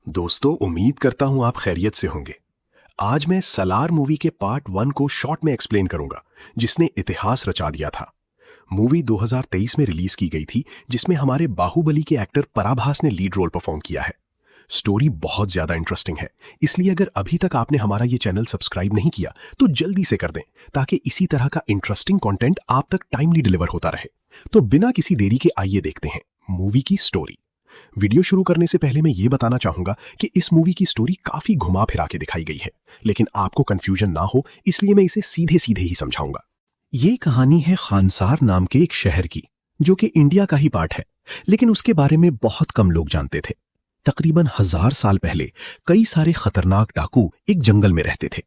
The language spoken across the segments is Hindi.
दोस्तों, उम्मीद करता हूं आप खैरियत से होंगे। आज मैं सलार मूवी के पार्ट 1 को शॉर्ट में एक्सप्लेन करूंगा, जिसने इतिहास रचा दिया था। मूवी 2023 में रिलीज की गई थी, जिसमें हमारे बाहुबली के एक्टर पराभास ने लीड रोल परफॉर्म किया है। स्टोरी बहुत ज्यादा इंटरेस्टिंग है, इसलिए अगर अभी तक आपने हमारा ये चैनल सब्सक्राइब नहीं किया तो जल्दी से कर दें, ताकि इसी तरह का इंटरेस्टिंग कंटेंट आप तक टाइमली डिलीवर होता रहे। तो बिना किसी देरी के आइए देखते हैं मूवी की स्टोरी। वीडियो शुरू करने से पहले मैं ये बताना चाहूंगा कि इस मूवी की स्टोरी काफी घुमा फिरा के दिखाई गई है, लेकिन आपको कंफ्यूजन ना हो इसलिए मैं इसे सीधे सीधे ही समझाऊंगा। ये कहानी है खानसार नाम के एक शहर की, जो कि इंडिया का ही पार्ट है, लेकिन उसके बारे में बहुत कम लोग जानते थे। तकरीबन 1000 साल पहले कई सारे खतरनाक डाकू एक जंगल में रहते थे।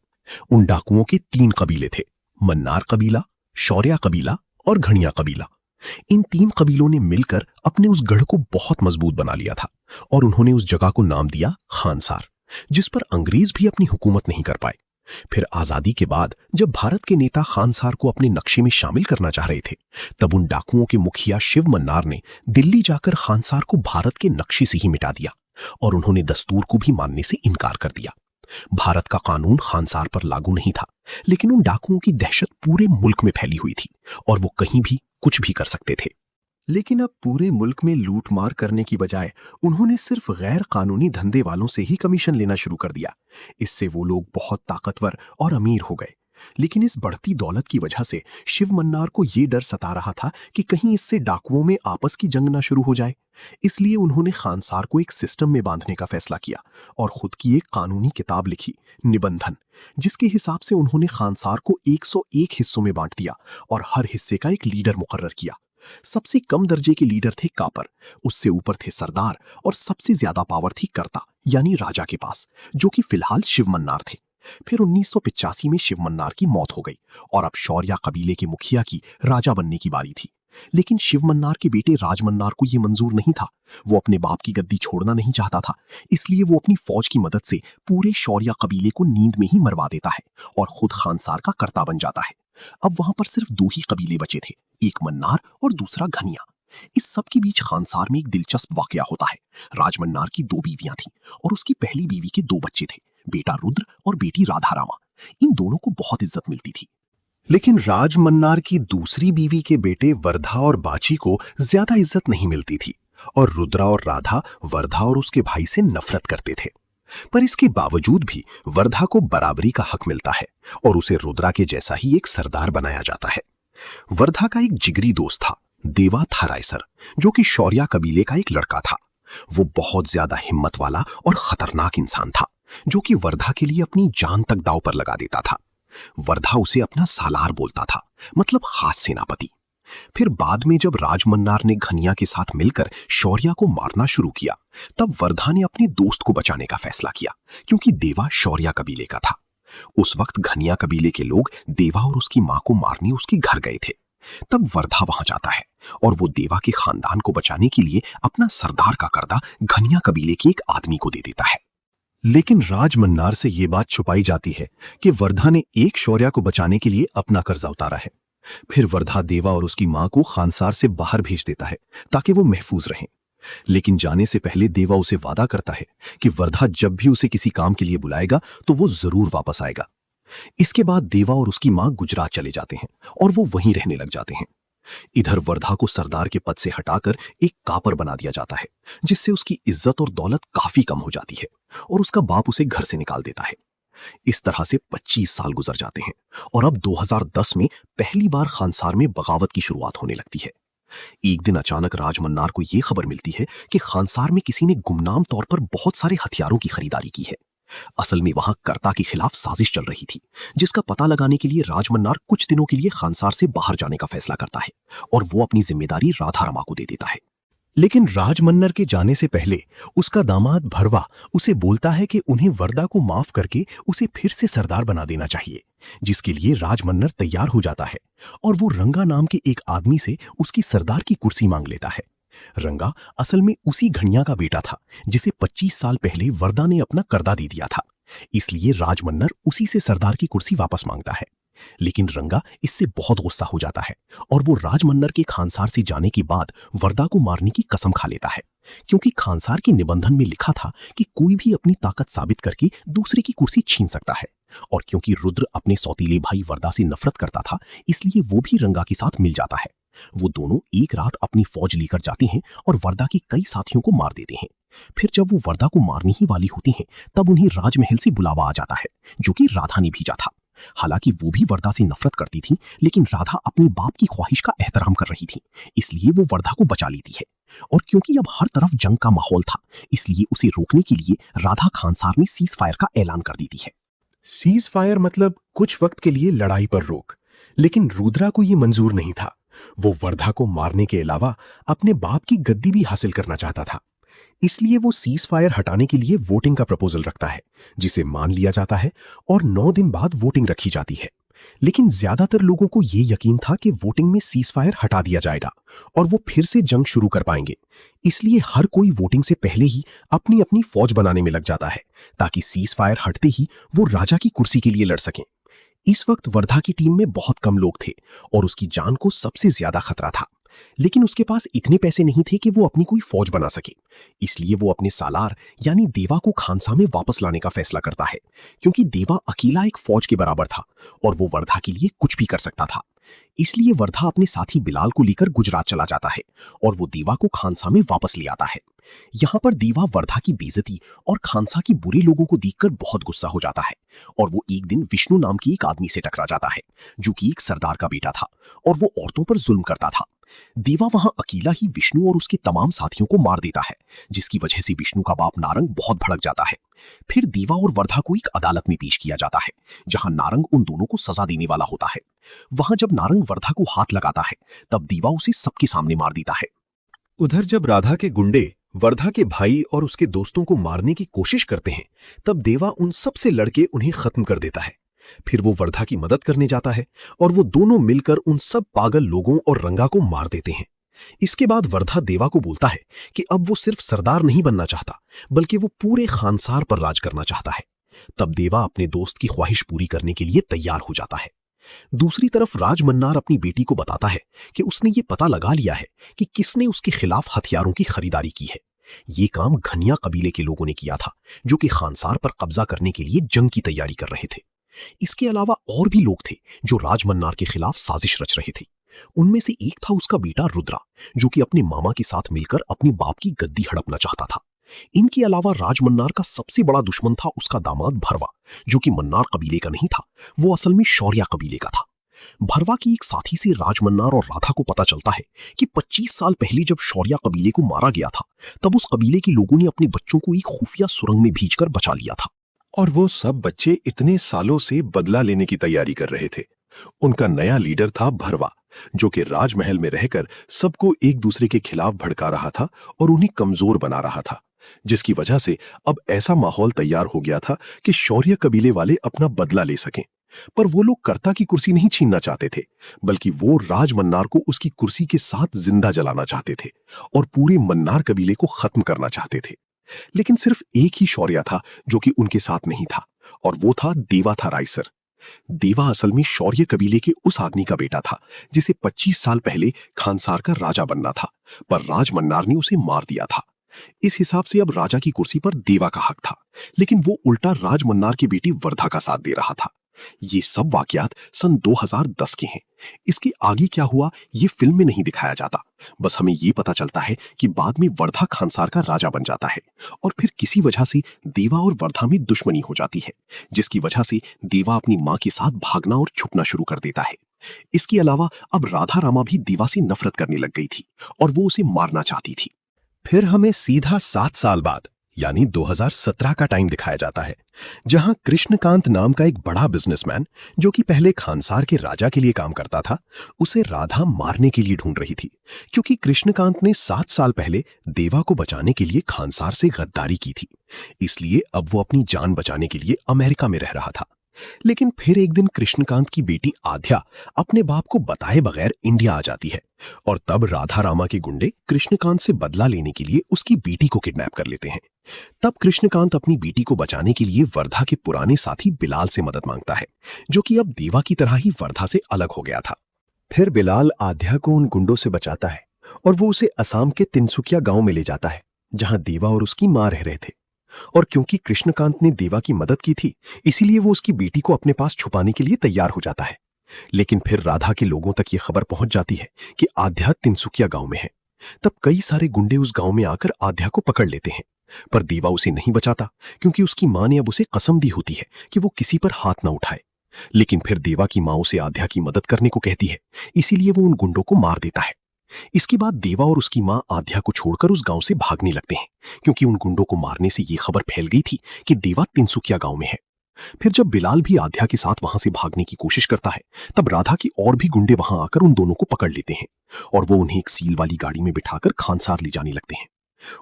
उन डाकुओं के 3 कबीले थे: मन्नार कबीला, शौर्या कबीला और घणिया कबीला। इन 3 कबीलों ने मिलकर अपने उस गढ़ को बहुत मजबूत बना लिया था और उन्होंने उस जगह को नाम दिया खानसार, जिस पर अंग्रेज भी अपनी हुकूमत नहीं कर पाए। फिर आजादी के बाद जब भारत के नेता खानसार को अपने नक्शे में शामिल करना चाह रहे थे, तब उन डाकुओं के मुखिया शिव मन्नार ने दिल्ली जाकर खानसार को भारत के नक्शे से ही मिटा दिया और उन्होंने दस्तूर को भी मानने से इनकार कर दिया। भारत का कानून खानसार पर लागू नहीं था, लेकिन उन डाकुओं की दहशत पूरे मुल्क में फैली हुई थी और वो कहीं भी कुछ भी कर सकते थे। लेकिन अब पूरे मुल्क में लूटमार करने की बजाय उन्होंने सिर्फ गैर कानूनी धंधे वालों से ही कमीशन लेना शुरू कर दिया। इससे वो लोग बहुत ताकतवर और अमीर हो गए। लेकिन इस बढ़ती दौलत की वजह से शिव मन्नार को ये डर सता रहा था कि कहीं इससे डाकुओं में आपस की जंग ना शुरू हो जाए। इसलिए उन्होंने खानसार को एक सिस्टम में बांधने का फैसला किया और खुद की एक कानूनी किताब लिखी, निबंधन, जिसके हिसाब से उन्होंने खानसार को 101 हिस्सों में बांट दिया और हर हिस्से का एक लीडर मुकर्रर किया। सबसे कम दर्जे के लीडर थे कापर, उससे ऊपर थे सरदार और सबसे ज्यादा पावर थी कर्ता यानी राजा के पास, जो कि फिलहाल शिव मन्नार थे। फिर 1985 में शिव मन्नार की मौत हो गई और अब शौर्या कबीले के मुखिया की राजा बनने की बारी थी। लेकिन शिव मन्नार के बेटे राज मन्नार को यह मंजूर नहीं था। वो अपने बाप की गद्दी छोड़ना नहीं चाहता था, इसलिए वो अपनी फौज की मदद से पूरे शौर्या कबीले को नींद में ही मरवा देता है और खुद खानसार का कर्ता बन जाता है। अब वहां पर सिर्फ 2 ही कबीले बचे थे, एक मन्नार और दूसरा घनिया। इस सब के बीच खानसार में एक दिलचस्प वाकया होता है। राज मन्नार की 2 बीवियां थीं और उसकी पहली बीवी के 2 बच्चे थे, बेटा रुद्र और बेटी राधारामा। इन दोनों को बहुत इज्जत मिलती थी। लेकिन राज मन्नार की दूसरी बीवी के बेटे वर्धा और बाची को ज्यादा इज्जत नहीं मिलती थी और रुद्रा और राधा वर्धा और उसके भाई से नफरत करते थे। पर इसके बावजूद भी वर्धा को बराबरी का हक मिलता है और उसे रुद्रा के जैसा ही एक सरदार बनाया जाता है। वर्धा का एक जिगरी दोस्त था, देवा थारायसर, जो कि शौर्या कबीले का एक लड़का था। वो बहुत ज्यादा हिम्मत वाला और खतरनाक इंसान था, जो कि वर्धा के लिए अपनी जान तक दांव पर लगा देता था। वर्धा उसे अपना सालार बोलता था, मतलब खास सेनापति। फिर बाद में जब राज मन्नार ने घनिया के साथ मिलकर शौर्या को मारना शुरू किया, तब वर्धा ने अपने दोस्त को बचाने का फैसला किया, क्योंकि देवा शौर्या कबीले का था। उस वक्त घनिया कबीले के लोग देवा और उसकी मां को मारने उसके घर गए थे। तब वर्धा वहां जाता है और वो देवा के खानदान को बचाने के लिए अपना सरदार का कर्जा घनिया कबीले के एक आदमी को दे देता है। लेकिन राज मन्नार से ये बात छुपाई जाती है कि वर्धा ने एक शौर्या को बचाने के लिए अपना कर्जा उतारा है। फिर वर्धा देवा और उसकी मां को खानसार से बाहर भेज देता है ताकि वो महफूज रहें। लेकिन जाने से पहले देवा उसे वादा करता है कि वर्धा जब भी उसे किसी काम के लिए बुलाएगा तो वो जरूर वापस आएगा। इसके बाद देवा और उसकी मां गुजरात चले जाते हैं और वो वहीं रहने लग जाते हैं। इधर वर्धा को सरदार के पद से हटाकर एक कापर बना दिया जाता है, जिससे उसकी इज्जत और दौलत काफी कम हो जाती है और उसका बाप उसे घर से निकाल देता है। इस तरह से 25 साल गुजर जाते हैं और अब 2010 में पहली बार खानसार में बगावत की शुरुआत होने लगती है। एक दिन अचानक राज मन्नार को यह खबर मिलती है कि खानसार में किसी ने गुमनाम तौर पर बहुत सारे हथियारों की खरीदारी की है। असल में वहां कर्ता के खिलाफ साजिश चल रही थी, जिसका पता लगाने के लिए राज मन्नार कुछ दिनों के लिए खानसार से बाहर जाने का फैसला करता है और वो अपनी जिम्मेदारी राधारमा को दे देता है। लेकिन राज मन्नर के जाने से पहले उसका दामाद भरवा उसे बोलता है कि उन्हें वर्दा को माफ करके उसे फिर से सरदार बना देना चाहिए, जिसके लिए राज मन्नर तैयार हो जाता है और वो रंगा नाम के एक आदमी से उसकी सरदार की कुर्सी मांग लेता है। रंगा असल में उसी घनिया का बेटा था जिसे 25 साल पहले वर्दा ने अपना कर्जा दे दिया था, इसलिए राज मन्नर उसी से सरदार की कुर्सी वापस मांगता है। लेकिन रंगा इससे बहुत गुस्सा हो जाता है और वो राजमन्नर के खानसार से जाने के बाद वर्दा को मारने की कसम खा लेता है, क्योंकि खानसार के निबंधन में लिखा था कि कोई भी अपनी ताकत साबित करके दूसरे की कुर्सी छीन सकता है। और क्योंकि रुद्र अपने सौतीले भाई वर्दा से नफरत करता था, इसलिए वो भी रंगा के साथ मिल जाता है। वो दोनों एक रात अपनी फौज लेकर जाते हैं और वर्दा के कई साथियों को मार देते हैं। फिर जब वो वर्दा को मारने ही वाली होती हैं, तब उन्हें राजमहल से बुलावा आ जाता है, जो कि राधा ने भेजा था। हालांकि वो भी वर्दा से नफरत करती थी, लेकिन राधा अपने बाप की ख्वाहिश का एहतराम कर रही थी, इसलिए वो वर्दा को बचा लेती है। और क्योंकि अब हर तरफ जंग का माहौल था, इसलिए उसे रोकने के लिए राधा खानसार में सीज फायर का ऐलान कर देती है। सीज फायर मतलब कुछ वक्त के लिए लड़ाई पर रोक, लेकिन रुद्रा को यह मंजूर नहीं था। वो वर्धा को मारने के अलावा अपने बाप की गद्दी भी हासिल करना चाहता था। इसलिए वो सीज फायर हटाने के लिए वोटिंग का प्रपोजल रखता है, जिसे मान लिया जाता है और 9 दिन बाद वोटिंग रखी जाती है। लेकिन ज्यादातर लोगों को यह यकीन था कि वोटिंग में सीज फायर हटा दिया जाएगा और वो फिर से जंग शुरू कर पाएंगे। इसलिए हर कोई वोटिंग से पहले ही अपनी अपनी फौज बनाने में लग जाता है, ताकि सीज फायर हटते ही वो राजा की कुर्सी के लिए लड़ सकें। इस वक्त वर्धा की टीम में बहुत कम लोग थे और उसकी जान को सबसे ज्यादा खतरा था, लेकिन उसके पास इतने पैसे नहीं थे कि वो अपनी कोई फौज बना सके। इसलिए वो अपने सालार यानी देवा को खानसा में वापस लाने का फैसला करता है, क्योंकि देवा अकेला एक फौज के बराबर था और वो वर्धा के लिए कुछ भी कर सकता था। इसलिए वर्धा अपने साथी बिलाल को लेकर गुजरात चला जाता है और वो देवा को खानसा में वापस ले आता है। यहाँ पर देवा वर्धा की बेइज्जती और खानसा की बुरे लोगों को देखकर बहुत गुस्सा हो जाता है और वो एक दिन विष्णु नाम की एक आदमी से टकरा जाता है, जो कि एक सरदार का बेटा था और वो औरतों पर जुल्म करता था। देवा वहां अकेला ही विष्णु और उसके तमाम साथियों को मार देता है, जिसकी वजह से विष्णु का बाप नारंग बहुत भड़क जाता है। फिर देवा और वर्धा को एक अदालत में पेश किया जाता है, जहां नारंग उन दोनों को सजा देने वाला होता है। वहां जब नारंग वर्धा को हाथ लगाता है, तब देवा उसे सबके सामने मार देता है। उधर जब राधा के गुंडे वर्धा के भाई और उसके दोस्तों को मारने की कोशिश करते हैं, तब देवा उन सब से लड़के उन्हें खत्म कर देता है। फिर वो वर्धा की मदद करने जाता है और वो दोनों मिलकर उन सब पागल लोगों और रंगा को मार देते हैं। इसके बाद वर्धा देवा को बोलता है कि अब वो सिर्फ सरदार नहीं बनना चाहता, बल्कि वो पूरे खानसार पर राज करना चाहता है। तब देवा अपने दोस्त की ख्वाहिश पूरी करने के लिए तैयार हो जाता है। दूसरी तरफ राजमन्नार अपनी बेटी को बताता है कि उसने ये पता लगा लिया है कि किसने उसके खिलाफ हथियारों की खरीदारी की है। ये काम घनिया कबीले के लोगों ने किया था, जो कि खानसार पर कब्जा करने के लिए जंग की तैयारी कर रहे थे। इसके अलावा और भी लोग थे जो राजमन्नार के खिलाफ साजिश रच रहे थे। उनमें से एक था उसका बेटा रुद्रा, जो कि अपने मामा के साथ मिलकर अपने बाप की गद्दी हड़पना चाहता था। इनके अलावा राजमन्नार का सबसे बड़ा दुश्मन था उसका दामाद भरवा, जो कि मन्नार कबीले का नहीं था, वो असल में शौर्या कबीले का था। भरवा की एक साथी से राजमन्नार और राधा को पता चलता है कि 25 साल पहले जब शौर्या कबीले को मारा गया था, तब उस कबीले के लोगों ने अपने बच्चों को एक खुफिया सुरंग में भेजकर बचा लिया था। और वो सब बच्चे इतने सालों से बदला लेने की तैयारी कर रहे थे। उनका नया लीडर था भरवा, जो कि राजमहल में रहकर सबको एक दूसरे के खिलाफ भड़का रहा था और उन्हें कमजोर बना रहा था, जिसकी वजह से अब ऐसा माहौल तैयार हो गया था कि शौर्य कबीले वाले अपना बदला ले सकें। पर वो लोग कर्ता की कुर्सी नहीं छीनना चाहते थे, बल्कि वो राजमन्नार को उसकी कुर्सी के साथ जिंदा जलाना चाहते थे और पूरे मन्नार कबीले को खत्म करना चाहते थे। लेकिन सिर्फ एक ही शौर्य था जो कि उनके साथ नहीं था, और वो था देवा था रायसर। देवा असल में शौर्य कबीले के उस आदमी का बेटा था जिसे 25 साल पहले खानसार का राजा बनना था, पर राजमन्नार ने उसे मार दिया था। इस हिसाब से अब राजा की कुर्सी पर देवा का हक था, लेकिन वो उल्टा राजमन्नार की बेटी वर्धा का साथ दे रहा था। ये सब वाकयात सन 2010 के हैं। इसके आगे क्या हुआ ये फिल्म में नहीं दिखाया जाता, बस हमें ये पता चलता है कि बाद में वर्धा खानसार का राजा बन जाता है और फिर किसी वजह से देवा और वर्धा में दुश्मनी हो जाती है, जिसकी वजह से देवा अपनी मां के साथ भागना और छुपना शुरू कर देता है। इसके अलावा अब राधा रामा भी देवा से नफरत करने लग गई थी और वो उसे मारना चाहती थी। फिर हमें सीधा 7 साल बाद यानी 2017 का टाइम दिखाया जाता है, जहां कृष्णकांत नाम का एक बड़ा बिजनेसमैन, जो कि पहले खानसार के राजा के लिए काम करता था, उसे राधा मारने के लिए ढूंढ रही थी, क्योंकि कृष्णकांत ने 7 साल पहले देवा को बचाने के लिए खानसार से गद्दारी की थी। इसलिए अब वो अपनी जान बचाने के लिए अमेरिका में रह रहा था। लेकिन फिर एक दिन कृष्णकांत की बेटी आध्या अपने बाप को बताए बगैर इंडिया आ जाती है और तब राधा रामा के गुंडे कृष्णकांत से बदला लेने के लिए उसकी बेटी को किडनैप कर लेते हैं। तब कृष्णकांत अपनी बेटी को बचाने के लिए वर्धा के पुराने साथी बिलाल से मदद मांगता है, जो कि अब देवा की तरह ही वर्धा से अलग हो गया था। फिर बिलाल आध्या को उन गुंडों से बचाता है और वो उसे असम के तिनसुकिया गांव में ले जाता है, जहां देवा और उसकी मां रह रहे थे। और क्योंकि कृष्णकांत ने देवा की मदद की थी, इसीलिए वो उसकी बेटी को अपने पास छुपाने के लिए तैयार हो जाता है। लेकिन फिर राधा के लोगों तक ये खबर पहुंच जाती है कि आध्या तिनसुकिया गांव में है। तब कई सारे गुंडे उस गांव में आकर आध्या को पकड़ लेते हैं, पर देवा उसे नहीं बचाता क्योंकि उसकी मां ने अब उसे कसम दी होती है कि वो किसी पर हाथ न उठाए। लेकिन फिर देवा की मां उसे आध्या की मदद करने को कहती है, इसीलिए वो उन गुंडों को मार देता है। इसके बाद देवा और उसकी मां आध्या को छोड़कर उस गांव से भागने लगते हैं, क्योंकि उन गुंडों को मारने से ये खबर फैल गई थी कि देवा तिनसुकिया गांव में है। फिर जब बिलाल भी आध्या के साथ वहां से भागने की कोशिश करता है, तब राधा के और भी गुंडे वहां आकर उन दोनों को पकड़ लेते हैं और वो उन्हें एक सील वाली गाड़ी में बिठाकर खानसार ले जाने लगते हैं।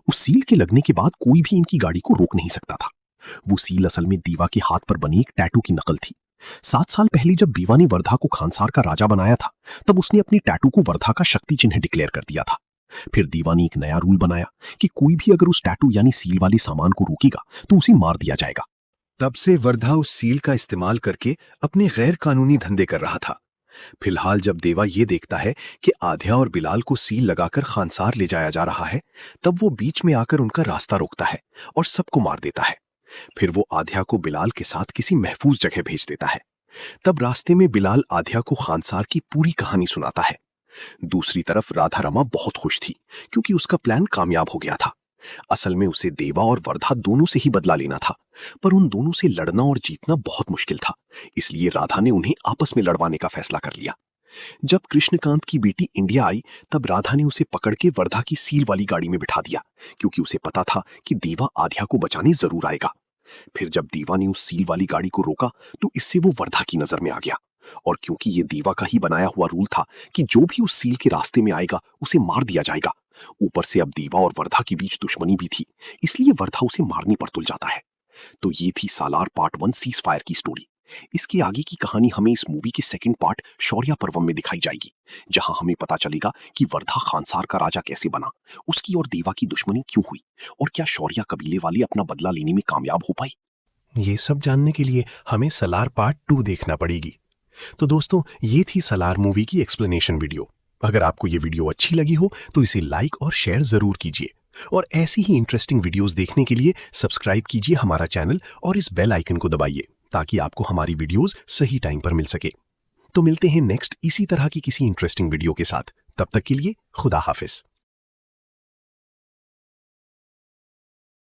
उस सील के लगने के बाद कोई भी इनकी गाड़ी को रोक नहीं सकता था। वो सील असल में देवा के हाथ पर बनी एक टैटू की नकल थी। 7 साल पहले जब देवा ने वर्धा को खानसार का राजा बनाया था, तब उसने अपनी टैटू को वर्धा का शक्ति चिन्ह डिक्लेयर कर दिया था। फिर देवा ने एक नया रूल बनाया कि कोई भी अगर उस टैटू यानी सील वाले सामान को रोकेगा तो उसे मार दिया जाएगा। तब से वर्धा उस सील का इस्तेमाल करके अपने गैर कानूनी धंधे कर रहा था। फिलहाल जब देवा ये देखता है कि आध्या और बिलाल को सील लगाकर खानसार ले जाया जा रहा है, तब वो बीच में आकर उनका रास्ता रोकता है और सबको मार देता है। फिर वो आध्या को बिलाल के साथ किसी महफूज जगह भेज देता है। तब रास्ते में बिलाल आध्या को खानसार की पूरी कहानी सुनाता है। दूसरी तरफ राधा रमा बहुत खुश थी, क्योंकि उसका प्लान कामयाब हो गया था। असल में उसे देवा और वर्धा दोनों से ही बदला लेना था, पर उन दोनों से लड़ना और जीतना बहुत मुश्किल था, इसलिए राधा ने उन्हें आपस में लड़वाने का फैसला कर लिया। जब कृष्णकांत की बेटी इंडिया आई, तब राधा ने उसे पकड़ के वर्धा की सील वाली गाड़ी में बिठा दिया, क्योंकि उसे पता था कि देवा आध्या को बचाने जरूर आएगा। फिर जब देवा ने उस सील वाली गाड़ी को रोका, तो इससे वो वर्धा की नजर में आ गया। और क्योंकि ये देवा का ही बनाया हुआ रूल था कि जो भी उस सील के रास्ते में आएगा उसे मार दिया जाएगा, ऊपर से अब देवा और वर्धा के बीच दुश्मनी भी थी, इसलिए वर्धा उसे मारने पर तुल जाता है। तो ये थी सालार पार्ट 1 सीज फायर की स्टोरी। इसके आगे की कहानी हमें इस मूवी के सेकंड पार्ट शौर्या पर्वम में दिखाई जाएगी, जहां हमें पता चलेगा कि वर्धा खानसार का राजा कैसे बना, उसकी और देवा की दुश्मनी क्यों हुई, और क्या शौर्या कबीले वाले अपना बदला लेने में कामयाब हो पाए। ये सब जानने के लिए हमें सलार पार्ट 2 देखना पड़ेगी। तो दोस्तों, ये थी सलार मूवी की एक्सप्लेनेशन वीडियो। अगर आपको ये वीडियो अच्छी लगी हो तो इसे लाइक और शेयर जरूर कीजिए, और ऐसी ही इंटरेस्टिंग वीडियोस देखने के लिए सब्सक्राइब कीजिए हमारा चैनल और इस बेल आइकन को दबाइए, ताकि आपको हमारी वीडियोस सही टाइम पर मिल सके। तो मिलते हैं नेक्स्ट इसी तरह की किसी इंटरेस्टिंग वीडियो के साथ। तब तक के लिए खुदा हाफिज।